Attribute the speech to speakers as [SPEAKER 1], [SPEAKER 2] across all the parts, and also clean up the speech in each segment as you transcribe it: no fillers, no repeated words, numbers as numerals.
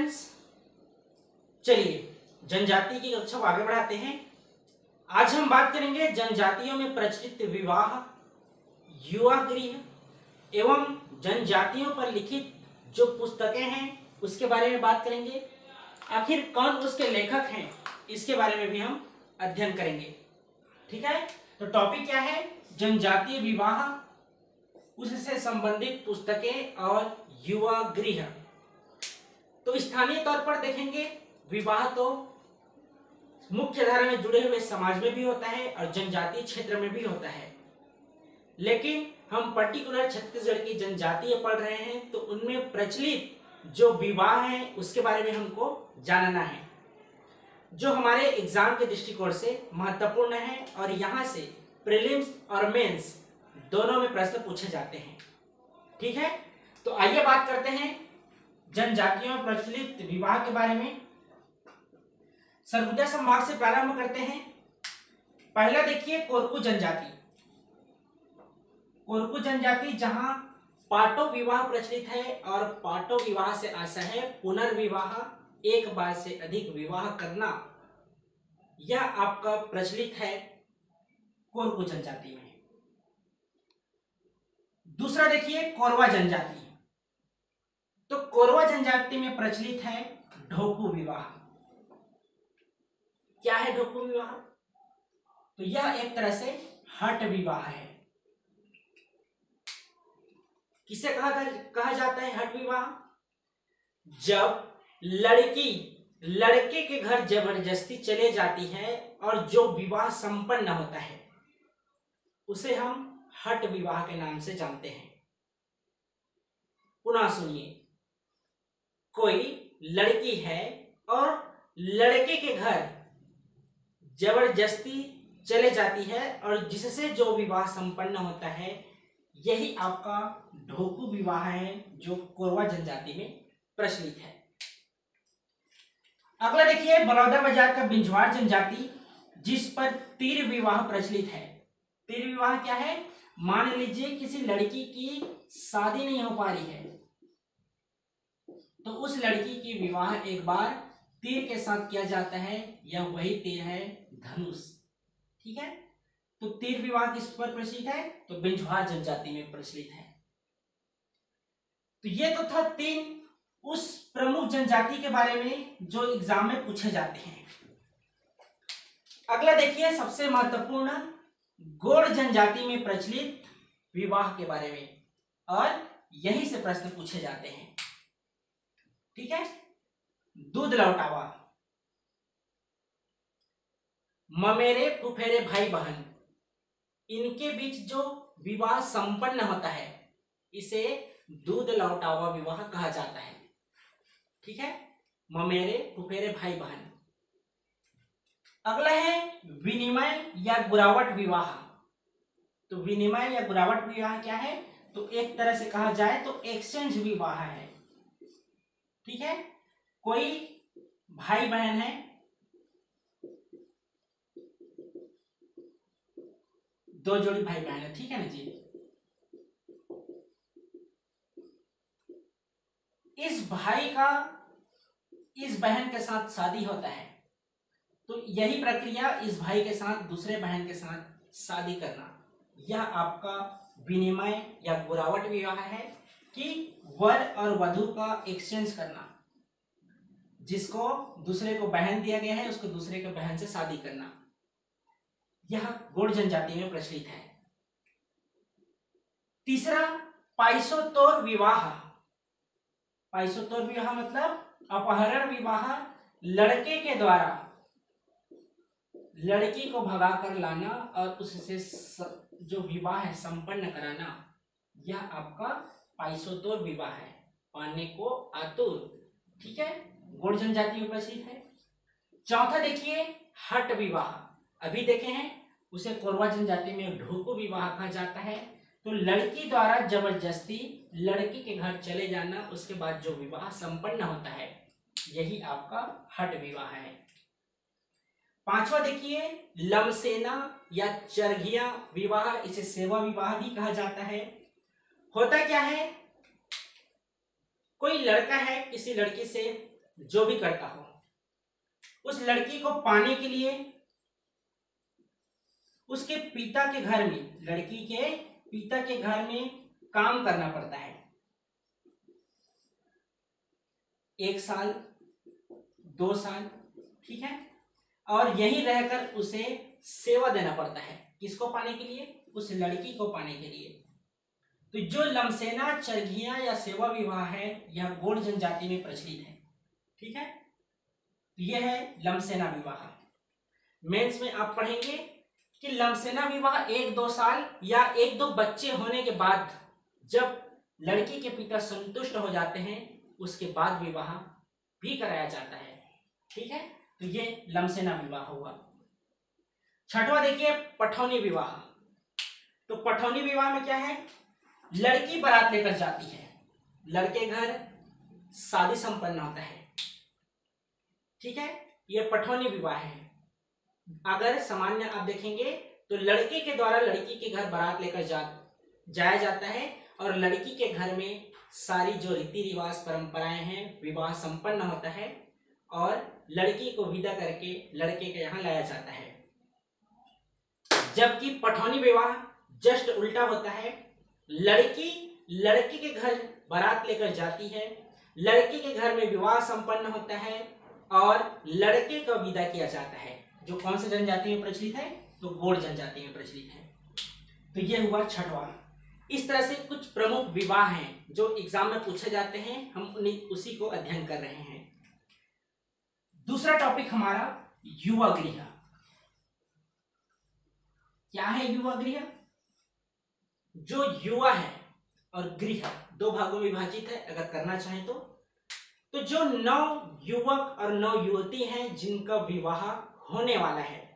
[SPEAKER 1] Students, चलिए जनजाति की कक्षा को आगे बढ़ाते हैं। आज हम बात करेंगे जनजातियों में प्रचलित विवाह, युवा गृह एवं जनजातियों पर लिखित जो पुस्तकें हैं उसके बारे में बात करेंगे। आखिर कौन उसके लेखक हैं इसके बारे में भी हम अध्ययन करेंगे। ठीक है, तो टॉपिक क्या है? जनजातीय विवाह, उससे संबंधित पुस्तकें और युवा गृह। तो स्थानीय तौर पर देखेंगे विवाह तो मुख्य धारा में जुड़े हुए समाज में भी होता है और जनजातीय क्षेत्र में भी होता है, लेकिन हम पर्टिकुलर छत्तीसगढ़ की जनजातीय पढ़ रहे हैं तो उनमें प्रचलित जो विवाह है उसके बारे में हमको जानना है, जो हमारे एग्जाम के दृष्टिकोण से महत्वपूर्ण है और यहाँ से प्रीलिम्स और मेंस दोनों में प्रश्न पूछे जाते हैं। ठीक है, तो आइए बात करते हैं जनजातियों में प्रचलित विवाह के बारे में। सरगुजा संभाग से प्रारंभ करते हैं। पहला देखिए कोरकू जनजाति। कोरकू जनजाति जहां पाटो विवाह प्रचलित है और पाटो विवाह से आशा है पुनर्विवाह, एक बार से अधिक विवाह करना, यह आपका प्रचलित है कोरकू जनजाति में। दूसरा देखिए कोरवा जनजाति। तो कोरवा जनजाति में प्रचलित है ढोकू विवाह। क्या है ढोकू विवाह? तो यह एक तरह से हट विवाह है। किसे कहा जाता है हट विवाह? जब लड़की लड़के के घर जबरदस्ती चले जाती है और जो विवाह संपन्न होता है उसे हम हट विवाह के नाम से जानते हैं। पुनः सुनिए, कोई लड़की है और लड़के के घर जबरदस्ती चले जाती है और जिससे जो विवाह संपन्न होता है यही आपका ढोकू विवाह है, जो कोरवा जनजाति में प्रचलित है। अगला देखिए बलौदा बाजार का बिंजवाड़ जनजाति, जिस पर तीर विवाह प्रचलित है। तीर विवाह क्या है? मान लीजिए किसी लड़की की शादी नहीं हो पा रही है तो उस लड़की की विवाह एक बार तीर के साथ किया जाता है, यह वही तीर है धनुष। ठीक है, तो तीर विवाह किस पर प्रचलित है? तो बिंजवाड़ जनजाति में प्रचलित है। तो ये तो था तीन उस प्रमुख जनजाति के बारे में जो एग्जाम में पूछे जाते हैं। अगला देखिए सबसे महत्वपूर्ण गोंड जनजाति में प्रचलित विवाह के बारे में, और यही से प्रश्न पूछे जाते हैं। ठीक है, दूध लौटावा, ममेरे फुफेरे भाई बहन, इनके बीच जो विवाह संपन्न होता है इसे दूध लौटावा विवाह कहा जाता है। ठीक है, ममेरे फुफेरे भाई बहन। अगला है विनिमय या गुरावट विवाह। तो विनिमय या गुरावट विवाह क्या है? तो एक तरह से कहा जाए तो एक्सचेंज विवाह है। ठीक है, कोई भाई बहन है, दो जोड़ी भाई बहन है, ठीक है ना जी। इस भाई का इस बहन के साथ शादी होता है तो यही प्रक्रिया इस भाई के साथ दूसरे बहन के साथ शादी करना, यह आपका विनिमय या गुरावट विवाह है कि वर और वधु का एक्सचेंज करना, जिसको दूसरे को बहन दिया गया है उसको दूसरे के बहन से शादी करना, यह गोंड जनजाति में प्रचलित है। तीसरा पाइसोतोर विवाह। पाइसोतोर विवाह मतलब अपहरण विवाह, लड़के के द्वारा लड़की को भगा कर लाना और उससे जो विवाह है संपन्न कराना, यह आपका पाइसोतोर विवाह है, पाने को आतुर। ठीक है, गोंड जनजाति में प्रचलित है। चौथा देखिए हट विवाह, अभी देखे हैं उसे कोरवा जनजाति में ढोकू विवाह कहा जाता है। तो लड़की द्वारा जबरदस्ती लड़की के घर चले जाना, उसके बाद जो विवाह संपन्न होता है यही आपका हट विवाह है। पांचवा देखिए लमसेना या चरघिया विवाह, इसे सेवा विवाह भी कहा जाता है। होता क्या है, कोई लड़का है किसी लड़की से जो भी करता हो, उस लड़की को पाने के लिए उसके पिता के घर में, लड़की के पिता के घर में काम करना पड़ता है। 1 साल 2 साल, ठीक है, और यहीं रहकर उसे सेवा देना पड़ता है। किसको पाने के लिए? उस लड़की को पाने के लिए। तो जो लमसेना, चरघिया या सेवा विवाह है, यह गौड़ जनजाति में प्रचलित है, ठीक है। तो यह है लमसेना विवाह। मेंस में आप पढ़ेंगे कि लमसेना विवाह 1-2 साल या 1-2 बच्चे होने के बाद, जब लड़की के पिता संतुष्ट हो जाते हैं, उसके बाद विवाह भी कराया जाता है, ठीक है। तो ये लमसेना विवाह हुआ। छठवां देखिए पठौनी विवाह। तो पठौनी विवाह में क्या है? लड़की बारात लेकर जाती है, लड़के घर शादी संपन्न होता है, ठीक है। यह पठौनी विवाह है। अगर सामान्य आप देखेंगे तो लड़के के द्वारा लड़की के घर बारात लेकर जाया जाता है और लड़की के घर में सारी जो रीति रिवाज परंपराएं हैं, विवाह संपन्न होता है और लड़की को विदा करके लड़के के यहाँ लाया जाता है। जबकि पठौनी विवाह जस्ट उल्टा होता है। लड़की लड़के के घर बारात लेकर जाती है, लड़के के घर में विवाह संपन्न होता है और लड़के को विदा किया जाता है, जो कौन से जनजाति में प्रचलित है? तो गौड़ जनजाति में प्रचलित है। तो यह हुआ छठवां। इस तरह से कुछ प्रमुख विवाह हैं जो एग्जाम में पूछे जाते हैं, हम उसी को अध्ययन कर रहे हैं। दूसरा टॉपिक हमारा युवा गृह। क्या है युवा गृह? जो युवा है और गृह 2 भागों में विभाजित है, अगर करना चाहें तो जो नव युवक और नव युवती हैं जिनका विवाह होने वाला है,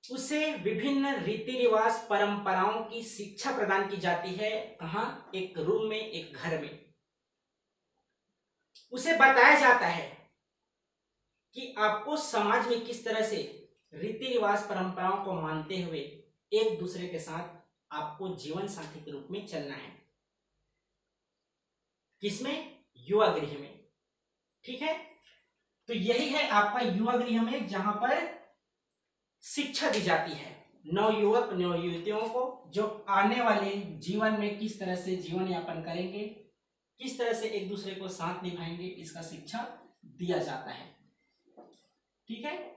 [SPEAKER 1] उसे विभिन्न रीति रिवाज परंपराओं की शिक्षा प्रदान की जाती है। कहाँ? एक रूम में, एक घर में। उसे बताया जाता है कि आपको समाज में किस तरह से रीति रिवाज परंपराओं को मानते हुए एक दूसरे के साथ आपको जीवन साथी के रूप में चलना है। किसमें? युवा गृह में, ठीक है। तो यही है आपका युवा गृह में, जहां पर शिक्षा दी जाती है नव युवक नव युवतियों को, जो आने वाले जीवन में किस तरह से जीवन यापन करेंगे, किस तरह से एक दूसरे को साथ निभाएंगे, इसका शिक्षा दिया जाता है, ठीक है।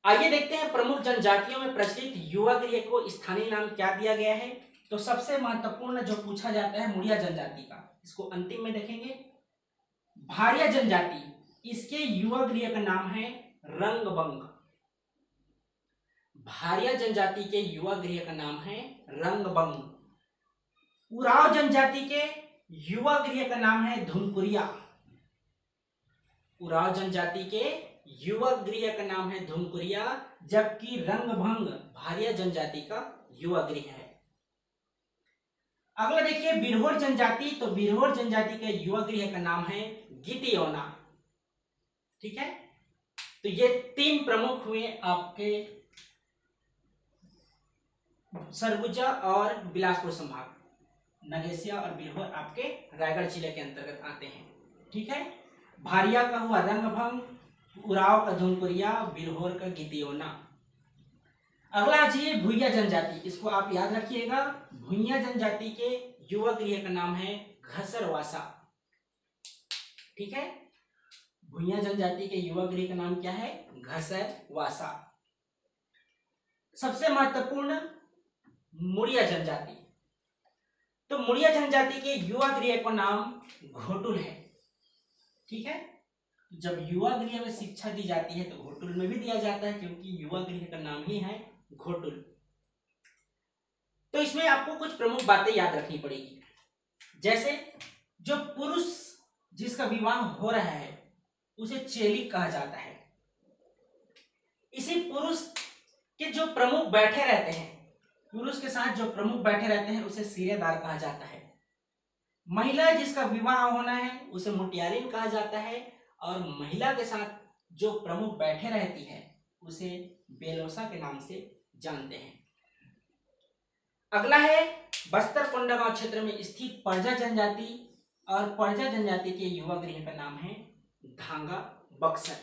[SPEAKER 1] आइए देखते हैं प्रमुख जनजातियों में प्रचलित युवा गृह को स्थानीय नाम क्या दिया गया है। तो सबसे महत्वपूर्ण जो पूछा जाता है मुड़िया जनजाति का, इसको अंतिम में देखेंगे। भारिया जनजाति, इसके युवा गृह का नाम है रंगबंग। भारिया जनजाति के युवा गृह का नाम है रंगबंग। उराव जनजाति के युवा गृह का नाम है धुमकुरिया। उराव जनजाति के युवा गृह का नाम है धुमकुरिया, जबकि रंगभंग भारिया जनजाति का युवा गृह है। अगला देखिए बिरहोर जनजाति। तो बिरहोर जनजाति के युवा गृह का नाम है गितियोना, ठीक है। तो ये 3 प्रमुख हुए आपके सरगुजा और बिलासपुर संभाग। नगेसिया और बिरहोर आपके रायगढ़ जिले के अंतर्गत आते हैं, ठीक है। भारिया का हुआ रंगभंग, उराव का धुमकुरिया, बिरहोर का गितियोना। अगला जी भुइया जनजाति, इसको आप याद रखिएगा। भुइया जनजाति के युवा गृह का नाम है घसरवासा, ठीक है। भुइया जनजाति के युवा गृह का नाम क्या है? घसरवासा। सबसे महत्वपूर्ण मुड़िया जनजाति। तो मुड़िया जनजाति के युवा गृह का नाम घोटुल है, ठीक है। जब युवा गृह में शिक्षा दी जाती है तो घोटुल में भी दिया जाता है, क्योंकि युवा गृह का नाम ही है घोटुल। तो इसमें आपको कुछ प्रमुख बातें याद रखनी पड़ेगी, जैसे जो पुरुष जिसका विवाह हो रहा है उसे चेली कहा जाता है। इसी पुरुष के जो प्रमुख बैठे रहते हैं, पुरुष के साथ जो प्रमुख बैठे रहते हैं, उसे सिरेदार कहा जाता है। महिला जिसका विवाह होना है उसे मुटियारिन कहा जाता है, और महिला के साथ जो प्रमुख बैठे रहती है उसे बेलोसा के नाम से जानते हैं। अगला है बस्तर कोंडागांव क्षेत्र में स्थित परजा जनजाति और परिजा जनजाति के युवा गृह का नाम है धांगा बक्सर।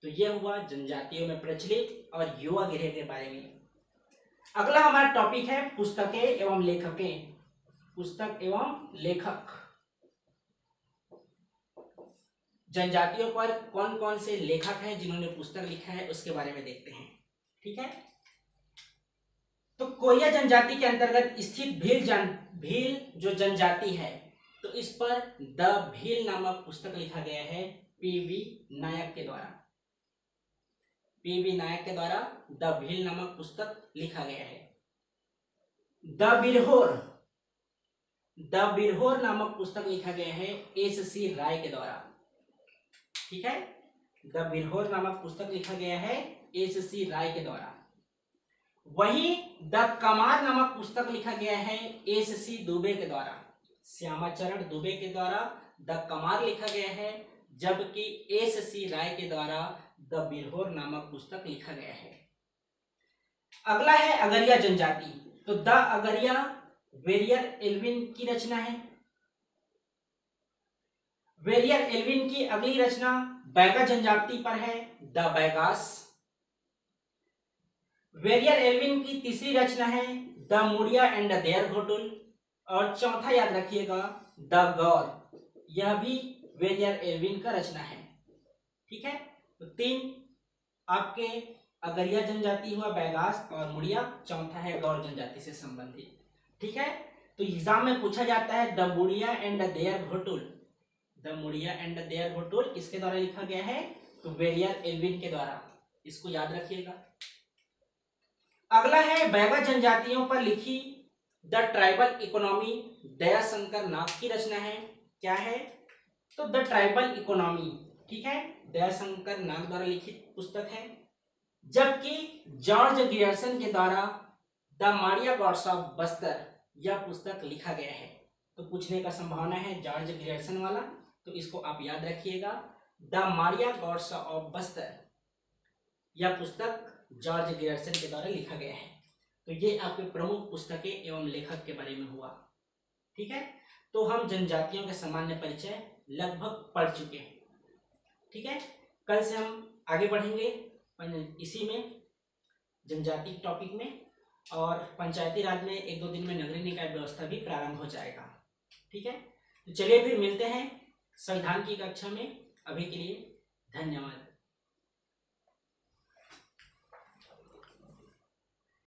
[SPEAKER 1] तो यह हुआ जनजातियों में प्रचलित और युवा गृह के बारे में। अगला हमारा टॉपिक है पुस्तकें एवं लेखकें। पुस्तक एवं लेखक। जनजातियों पर कौन कौन से लेखक हैं जिन्होंने पुस्तक लिखा है उसके बारे में देखते हैं। ठीक है, तो कोरिया जनजाति के अंतर्गत स्थित भील जो जनजाति है, तो इस पर द भील नामक पुस्तक लिखा गया है पीवी नायक के द्वारा। पीवी नायक के द्वारा द भील नामक पुस्तक लिखा गया है। द बिरहोर नामक पुस्तक लिखा गया है एस.सी. राय के द्वारा। ठीक है, द बिरहोर नामक पुस्तक लिखा गया है एस.सी. राय के द्वारा। वहीं द कमार नामक पुस्तक लिखा गया है एस.सी. दुबे के द्वारा। श्यामाचरण दुबे के द्वारा द कमार लिखा गया है, जबकि एस.सी. राय के द्वारा द बिरहोर नामक पुस्तक लिखा गया है। अगला है अगरिया जनजाति। तो द अगरिया वेरियर एल्विन की रचना है। वेरियर एल्विन की अगली रचना बैगा जनजाति पर है, द बैगास। वेरियर एल्विन की तीसरी रचना है the Muria and their Ghotul. और चौथा याद रखिएगा द गौर, यह भी वेरियर एल्विन का रचना है। ठीक है, तो तीन आपके अगरिया जनजाति हुआ, बैगास और मुड़िया, चौथा है गौर जनजाति से संबंधित। ठीक है, तो एग्जाम में पूछा जाता है the Muria and their Ghotul. The Muria and their Ghotul किसके द्वारा लिखा गया है? तो वेरियर एल्विन के द्वारा। इसको याद रखिएगा। अगला है बैगा जनजातियों पर लिखी द ट्राइबल इकोनॉमी, दयाशंकर नाग की रचना है। क्या है? तो द ट्राइबल इकोनॉमी, ठीक है, दयाशंकर नाग द्वारा लिखित पुस्तक है। जबकि जॉर्ज ग्रियर्सन के द्वारा the Maria God's of Bastar यह पुस्तक लिखा गया है। तो पूछने का संभावना है जॉर्ज ग्रियर्सन वाला, तो इसको आप याद रखिएगा। The Maria God's of Bastar यह पुस्तक जॉर्ज ग्रियर्सन के द्वारा लिखा गया है। तो ये आपके प्रमुख पुस्तकें एवं लेखक के बारे में हुआ। ठीक है, तो हम जनजातियों के सामान्य परिचय लगभग पढ़ चुके हैं। ठीक है, कल से हम आगे बढ़ेंगे इसी में जनजाति टॉपिक में, और पंचायती राज में 1-2 दिन में नगरीय निकाय व्यवस्था भी प्रारंभ हो जाएगा। ठीक है, तो चलिए फिर मिलते हैं संविधान की कक्षा में। अभी के लिए धन्यवाद।